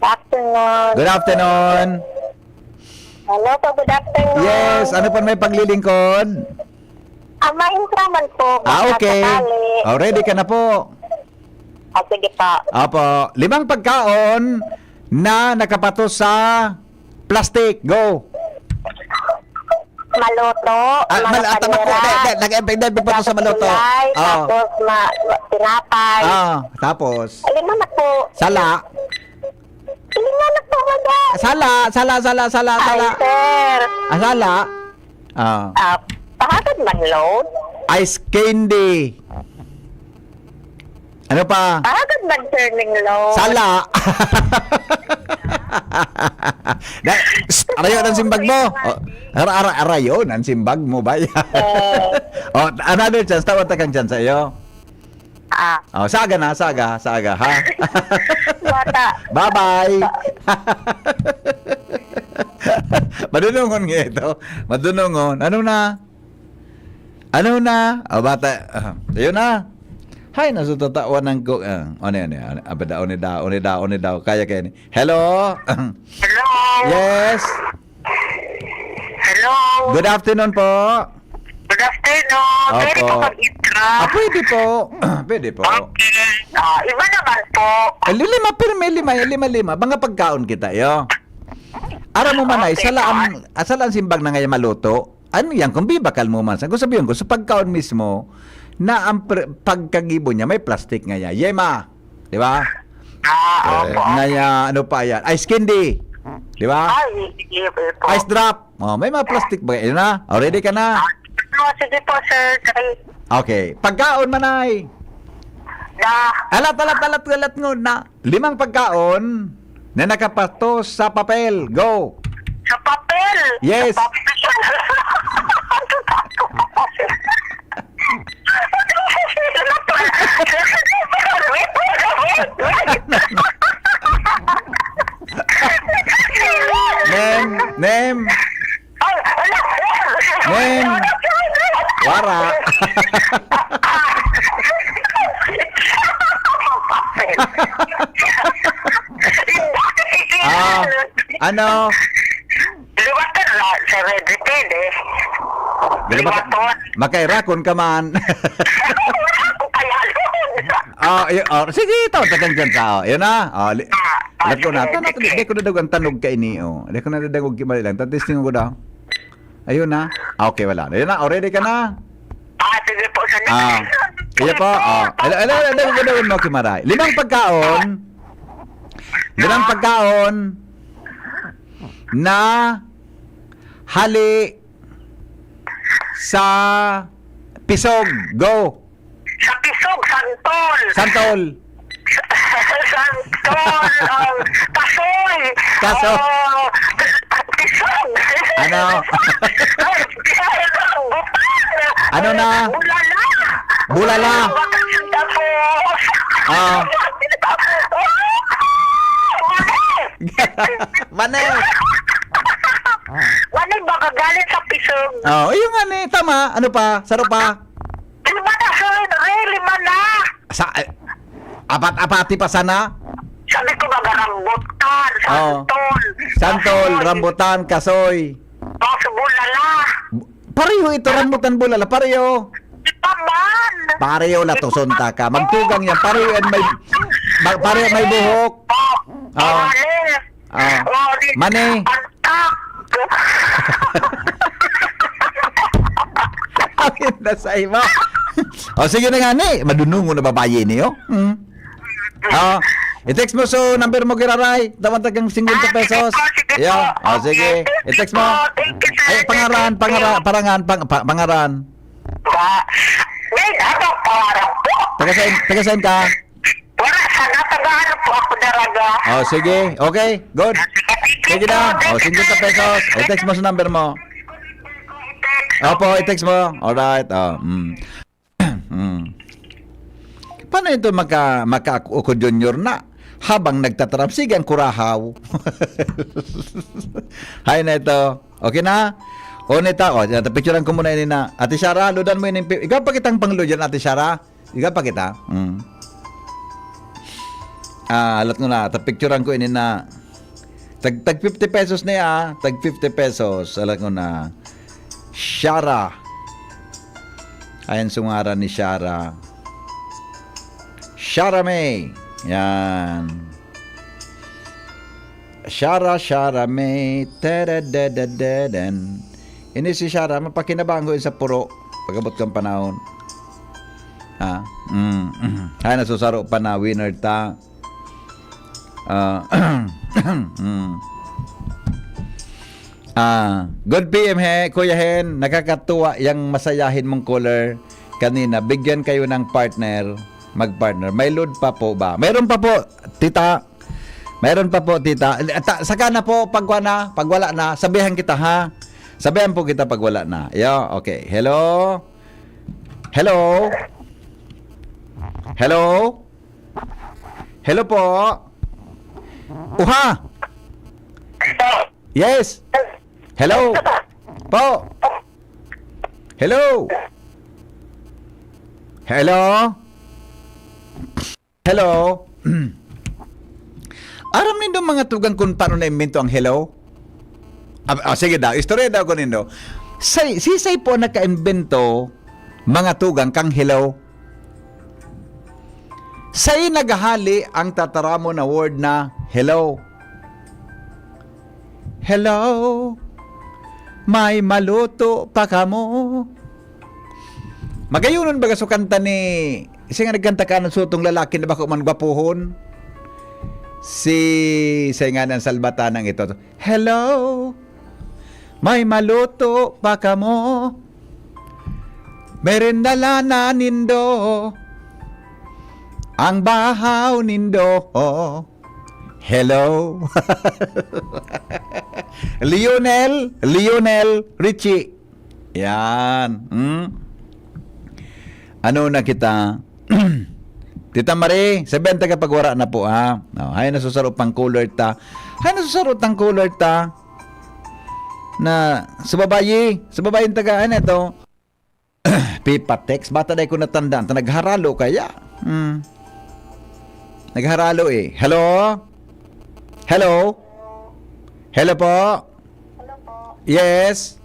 Afternoon. Good afternoon. Hello po, good afternoon. Yes, ano pa may paglilingkod? Maintraman po. Okay. Ready ka na po. Sige po. Apo, 5 pagkaon na nakapatos sa Plastic, go. Maluto. Tama po. Nag-epektive pa to sa maluto. Oh. Tapos, tinapay. Tapos. Lima na po. Sala. Lima na po, madam. Sala. Ay, sir. Sala. Pahagad man load. Ice candy. Ano pa? Pahagad man turning load. Sala. Arayon ang simbag mo. Arayon ang simbag mo ba? Another chance. Tawad kang chance sa'yo. Saga ha. Bata. Bye-bye. Madunungon nga ito. Madunungon. Ano na? Bata. Ayun na. Hay, nasututawan ng ko. Ano. Abada, oni daw. Kaya ni. Hello? Hello? Yes? Hello? Good afternoon po. Good afternoon. Pwede Opo. po mag-intra? Pwede po. Pwede po. Okay. Iba naman po. Lima. Mga pagkaon kita, yo. Ara mo manay, salaan simbag na ngayon maluto. Ano yan? Kung bibakal mo man. Kung sabihin ko, sa pagkaon mismo, na ang pagkagibo niya, may plastic nga yan. Yema. Di ba? Opo. Ngaya, ano pa yan? Ice candy. Di ba? Ay, sige po. Ice drop. May mga plastic ba? Yun na? Ready ka na? Sige po, sir. Okay. Pagkaon manay. Alat ngo na. 5 pagkaon na nakapasto sa papel. Go. Sa papel? Yes. Sa papel. Name. Wara. Ano? Liwatan na sa red repaid eh. Liwatan. Makairakon ka man. Sige, ito. Tagang dyan sa. Yun na. Alat ko na. Hindi ko na daw ang tanog ka ini. Hindi ko na daw kimali lang. Tatisting ko daw. Ayun na. Okay, wala. Ayun na. Ready ka na? Sige po. Kaya po. Alam ko daw mo kimaray. 5 pagkaon na hali sa pisog. Go. Sa pisog, santol. Santol. Kasoy. Pisog. Ano? Ano na? Bulala. Mane. Mane baka galit sa pisog. Yung ano tama. Ano pa? Saro pa? Lima na, sir. Lima na. Apat-apati pa sana? Sabi ko baga rambutan, Santol, rambutan, kasoy. Sa bulala. Pareho ito, rambutan, bulala. Pareho. Di pa man. Pareho la to, sunta ka. Magtugang yan. Pareho yan pareho may buhok. Mane. Akin na sa iba. Sige na nga ni. Madunungo na babae niyo. I-text mo so number mo kiraray. Dapat tagang 50 pesos. Yeah. Sige. I-text mo. Ay, pangaran. Ngayon, ano pangarap po? Taga-saan ka? Wala, sana tagaan po ako daraga. Sige. Okay. Good. Sige na. 50 pesos. I-text mo sa number mo. Opo, i-text mo. Alright. Paano ito maka-uko junior na habang nagtatrapsig ang kurahaw? Hay na ito. Okay na? Nita. Picturean ko muna yun na. Ate Shara, ludan mo yun. Ikaw pa kitang panglo dyan, Ate Shara. Ikaw pa kita. Alat ko na. Picturean ko yun na. Tag 50 pesos na yan. Tag 50 pesos. Alat ko na. Shara. Ayan sungaran ni Shara. Shara May. Yan. Shara Shara may tadadadadadan. Ini si Shara mapakinabango sa puro pagabot kang panahon. Ha? Ay nasusaro pa na winner ta. Good PM he, Kuya Hen. Nakakatuwa yung masayahin mong caller kanina. Bigyan kayo ng partner, mag-partner. May load pa po ba? Meron pa po, tita. Meron pa po, tita. Saka na po, pag wala na, sabihan kita ha. Sabihan po kita pag wala na. Yo, okay. Hello? Hello? Hello? Hello po? Uha! Yes! Hello? Po? Hello? Hello? Hello? Aram nindo mga tugang kung paano na-invento ang hello? Sige daw, istorya daw ko nindo. Sisay po naka-invento mga tugang kang hello. Say naghahali ang tataramo na word na hello. Hello, may maluto pa kamo. Magayunon baga so kanta ni isa nga nagkanta ka ng sutong lalaki na bako man gwapuhon. Sa nga ng salbatanang ito. Hello, may maluto pa kamo. Merendala na nindo. Ang bahaw nindo. Hello. Lionel Richie. Yan. Ano na kita? Tita Marie, 70 ka pagwara na po ha. No, hay nasusaro pang cooler ta. Hay nasusaro tang cooler ta. Na sa babayi taga ano ito. Pipa text bata dai ko natandaan ta nagharalo kaya. Nagharalo eh. Hello? Hello? Hello po? Hello po. Yes?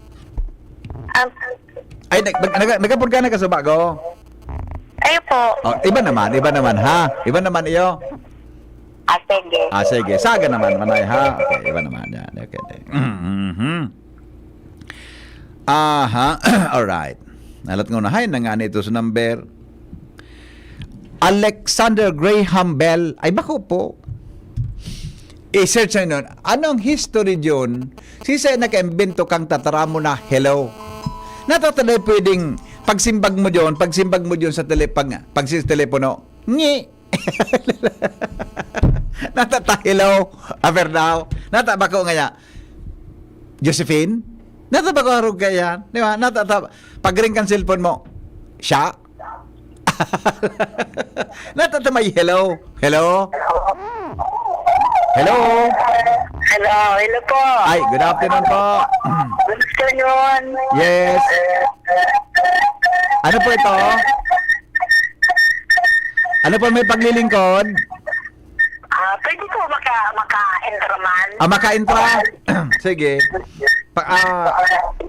Ay, nagapod ka na ka sa bago? Ayo po. Oh, iba naman ha? Iba naman iyo? Sige. Sige. Saga naman, manay ha? Okay, iba naman yan. Okay. Aha, alright. Nalat nga unahay na nga nito sa number Alexander Graham Bell. Ay, bako po. I-search na nun. Anong history dyan? Sisa naka-imbento kang tataramo na hello. Natatalay pwedeng pagsimbag mo dyan sa telepono, ngi. Natata hello. Aver daw. Nataba ko nga Josephine? Nataba ko harug kaya. Di ba? Natata pag-ring kang cellphone mo, siya? Natata may hello. Hello? Hello? Hello po. Ay, good afternoon po. Good afternoon. Yes. Ano po ito? Ano po may paglilingkod? Pwede po maka-entraman. Maka-intra? Sige.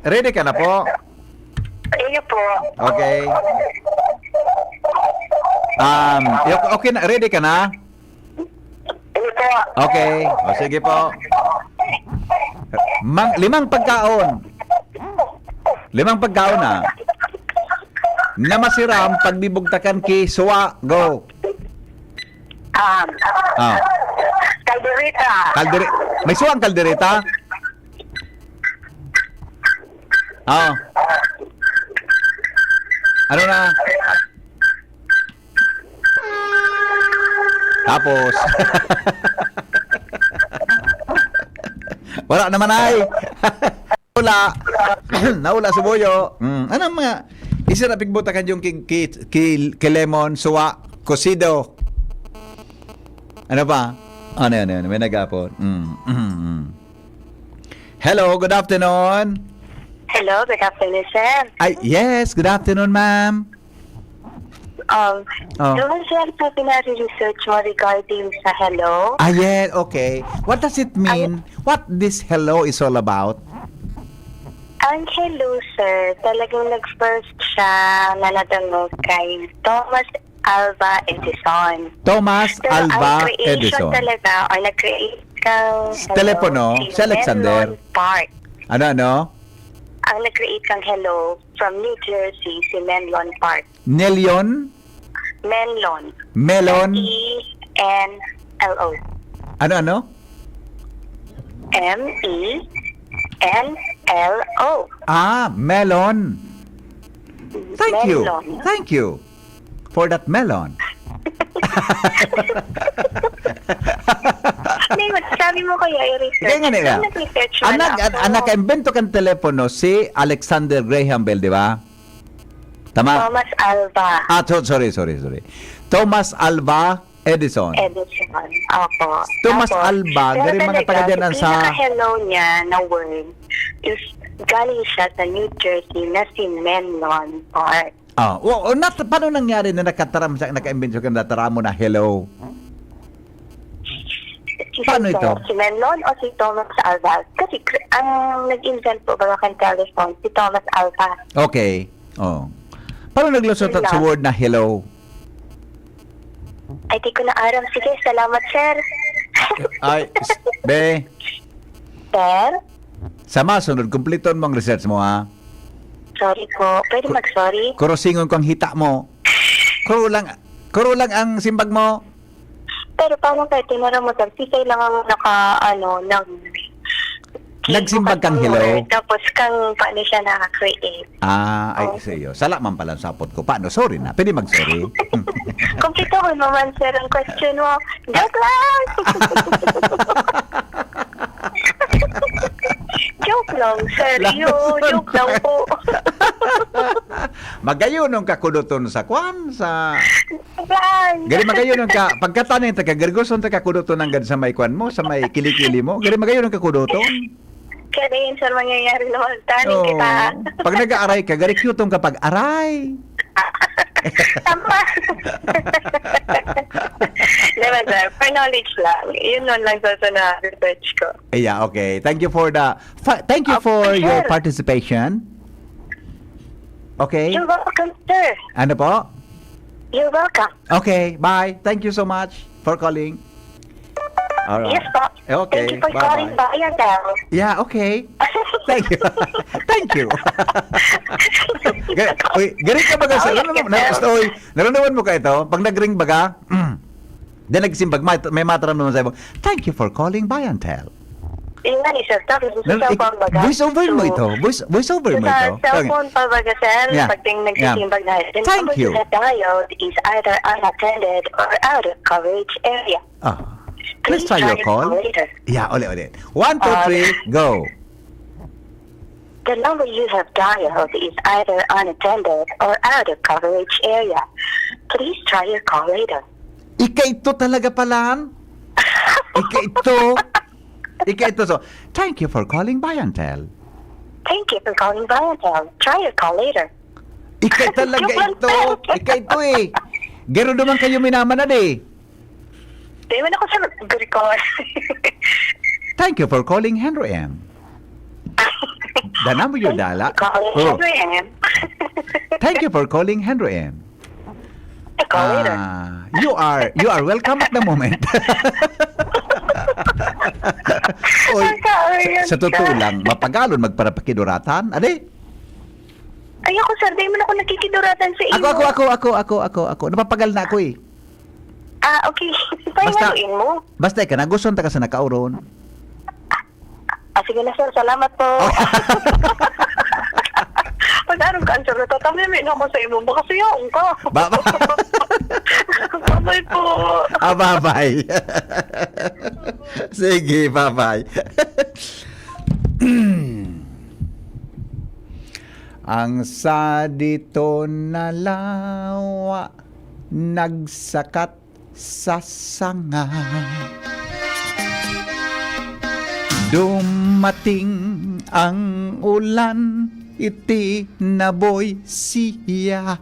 Ready ka na po? Iyo po. Okay. Okay na, ready ka na? Iyo po. Okay. O sige po. 5 pagkaon. 5 pagkaon na. Namasiram pagbibugtakan ki suwa. Go. Calderita. May suwang kaldereta? Ano na? Tapos. Wala naman ay. Naula sa buyo. Ano mga isa na pigbutakan yung ki lemon, suwa, cocido. Ano pa? Ano yan? May nagapon. Hello, good afternoon. Hello, good afternoon, sir. Ay, yes, good afternoon, ma'am. Doon sir po pinari-research mo regarding sa hello. Yeah, okay. What does it mean? What this hello is all about? Ang hello, sir, talagang nag-first siya na natanong kay Thomas Alva Edison. Thomas Pero Alva ang creation Edison. talaga, or nag-create kang Telepono, si Alexander. Menlon Park. Ano? Ang nag-create kang hello from New Jersey, si Menlon Park. Nelion? Menlon. Melon? M-E-N-L-O. Ano? M-E-N-L-O. Melon. Thank Melon. you. Thank you for that melon. Hindi, sabi mo kaya i-research. Kaya nga nila. Nag-research man ako. Ang naka-invento kang telepono si Alexander Graham Bell, di ba? Tama? Thomas Alva Sorry. Thomas Alva Edison. Edison. Opo. Thomas Tapos, Alva, pero gari mga talaga, taga-diyanan yung sa... pinaka-hello niya na word is galing siya sa New Jersey na si Menlon Park. Paano nangyari na naka-invento kang nataramo na hello? Paano ito? Si Menlon o si Thomas Alva? Kasi ang nag-invent po ba kang telephone, si Thomas Alva. Okay. Paano naglusot Yun sa lang. word na hello? Ay, di ko na aram. Sige, salamat, sir. Be, Sir? sama, sunod, kumpleton mo ang research mo, ha? Sorry po. Pwede mag-sorry? Kurosingon ko ang hita mo. Kuro lang ang simbag mo. Pero paano kayo tinara mo, sir? Sisay lang ang Nagsimbag kang hello? Tapos kang paano siya nakaka-create. Sa'yo. Sala man pala ang sapot ko. Paano? Sorry na. Pwede mag-sorry. Kumpito ko naman, sir, ang question mo. Joke lang! Joke lang, sir. Joke lang po. Magayon ang kakuduton sa kwan, sa... Lang. Gari magayon ang ka... Pagkatanin ta ka, gargoson ta kakuduton ang sa may kwan mo, sa may kilikili mo. Gari magayon ang kakuduton. Kaya yun, sir, mangyayari naman. Taning kita. Pag nag-aaray ka, gari cute kapag aray. Tama. Diba, sir? For knowledge lang. Yun nun lang sa na-research ko. Yeah, okay. Thank you for sure. your participation. Okay? You're welcome, sir. Ano po? You're welcome. Okay, bye. Thank you so much for calling. All right. Yes, po. Okay, Thank you for bye-bye. calling Bayan Bell. Yeah, okay. Thank you. Thank you. Gari ka baga sa... Naranawan mo ka ito? Pag nag-ring baga, then nagsimbag, may mataram naman sa'yo. Thank you for calling Bayantel. Yun nga ni sir. Tapos sa cellphone baga. Voice over mo ito. Voice over mo ito. Sa cellphone pa baga, sir. Yeah. Pag nagsisimbag na. The Thank number you. you have dialed is either unattended or out of coverage area. Let's try your call. Later. Yeah, ulit. 1, 2, 3, go. The number you have dialed is either unattended or out of coverage area. Please try your call later. Ika ito talaga palaan. Ika ito. So, thank you for calling Bayantel. Thank you for calling Bayantel. Try your call later. Ika talaga ito. Ika ito eh. Gero naman kayo minamanad eh. Di man ako sa nag-record. Thank you for calling Henry M. The number you dial. Henry M. Thank you for calling Henry M. Call later. You are welcome at the moment. Oy, sa totoo lang, mapagalon magparapakiduratan. Ade? Ay ako, sir. Di man ako nakikiduratan sa iyo. Ako. Napapagal na ako eh. Okay. Pahingaluin mo. Basta ka, nagustuhan ta ka sa nakauron. Sige na, sir. Salamat po. Pag-arong ka, sir. Tatamyamin ako sa imo. Baka siyaong ka. Bye po. Bye-bye. Sige, bye-bye. Ang sa dito na lawa nagsakat sa sanga, dumating ang ulan, iti naboy siya.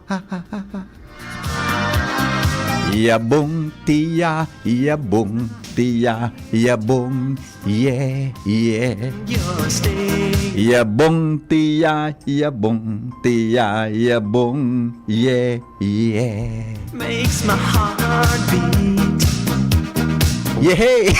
Yabong tiya, yabong tiya, yabong ye. Yabong tiya, yabong tiya, yabong ye. Makes my heart beat. Yehey!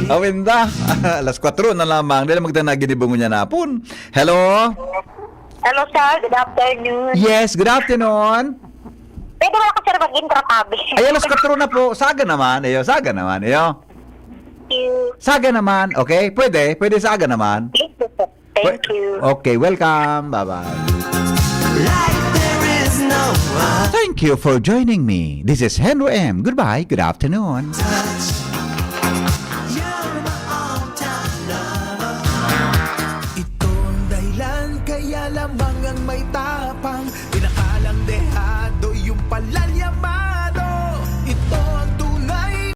Awinda, alas 4 na lamang. Dahil magtanaginibo niya na pun. Hello? Hello, sir. Good afternoon. Yes, good afternoon. Pwede mo ako, sir, mag-intrapabi. Ay, alas 4 na po. Saga naman. Saga naman. Thank you. Saga naman. Okay? Pwede saga naman. Thank you. Okay, welcome. Bye-bye. Like there is no one. Thank you for joining me. This is Henry M. Goodbye. Good afternoon. You're my all-time lover. Ito ang dahilan, kaya lamang ang may tapang. Pinakalang dehado yung palalyaman.